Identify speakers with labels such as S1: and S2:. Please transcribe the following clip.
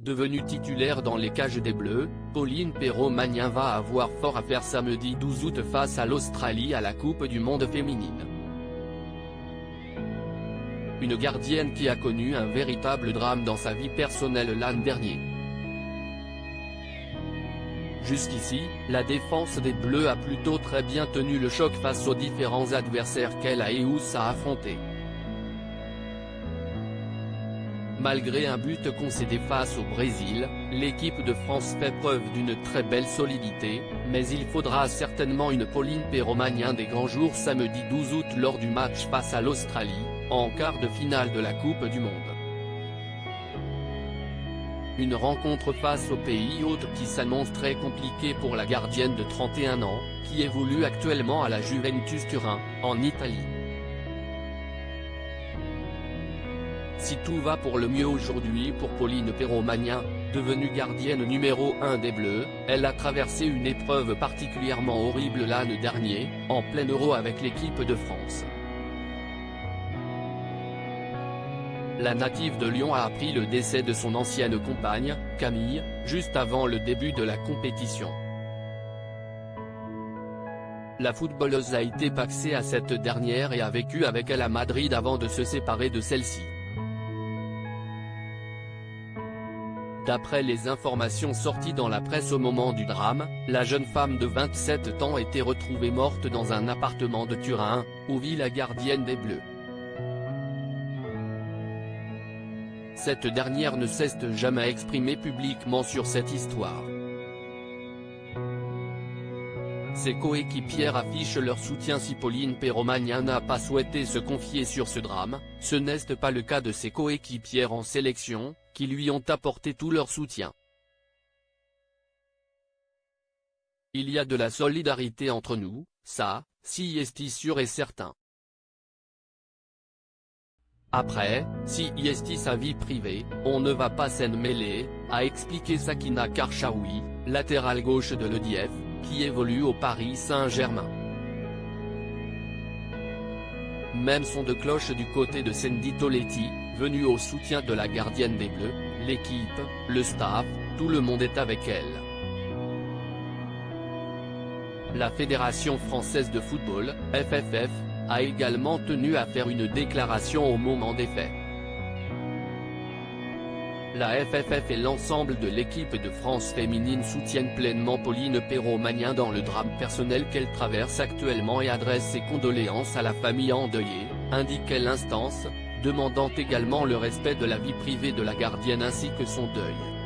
S1: Devenue titulaire dans les cages des Bleus, Pauline Perrot-Magnin va avoir fort à faire samedi 12 août face à l'Australie à la Coupe du monde féminine. Une gardienne qui a connu un véritable drame dans sa vie personnelle l'an dernier. Jusqu'ici, la défense des Bleus a plutôt très bien tenu le choc face aux différents adversaires qu'elle a et où ça a affronté. Malgré un but concédé face au Brésil, l'équipe de France fait preuve d'une très belle solidité, mais il faudra certainement une Pauline Perrot-Magnin des grands jours samedi 12 août lors du match face à l'Australie, en quart de finale de la Coupe du monde. Une rencontre face au pays hôte qui s'annonce très compliquée pour la gardienne de 31 ans, qui évolue actuellement à la Juventus Turin, en Italie. Si tout va pour le mieux aujourd'hui pour Pauline Perrot-Magnin, devenue gardienne numéro 1 des Bleus, elle a traversé une épreuve particulièrement horrible l'an dernier, en plein Euro avec l'équipe de France. La native de Lyon a appris le décès de son ancienne compagne, Camille, juste avant le début de la compétition. La footballeuse a été paxée à cette dernière et a vécu avec elle à Madrid avant de se séparer de celle-ci. D'après les informations sorties dans la presse au moment du drame, la jeune femme de 27 ans était retrouvée morte dans un appartement de Turin, où vit la gardienne des Bleus. Cette dernière ne cesse de jamais exprimer publiquement sur cette histoire. Ses coéquipières affichent leur soutien si Pauline Perrot-Magnin n'a pas souhaité se confier sur ce drame, ce n'est pas le cas de ses coéquipières en sélection, qui lui ont apporté tout leur soutien. Il y a de la solidarité entre nous, ça, si est sûr et certain. Après, si est sa vie privée, on ne va pas s'en mêler, a expliqué Sakina Karchaoui, latérale gauche de l'EDF, qui évolue au Paris Saint-Germain. Même son de cloche du côté de Sandy Toletti, venue au soutien de la gardienne des Bleus, l'équipe, le staff, tout le monde est avec elle. La Fédération française de football, FFF, a également tenu à faire une déclaration au moment des faits. La FFF et l'ensemble de l'équipe de France féminine soutiennent pleinement Pauline Perrot-Magnin dans le drame personnel qu'elle traverse actuellement et adresse ses condoléances à la famille endeuillée, indiquait l'instance, demandant également le respect de la vie privée de la gardienne ainsi que son deuil.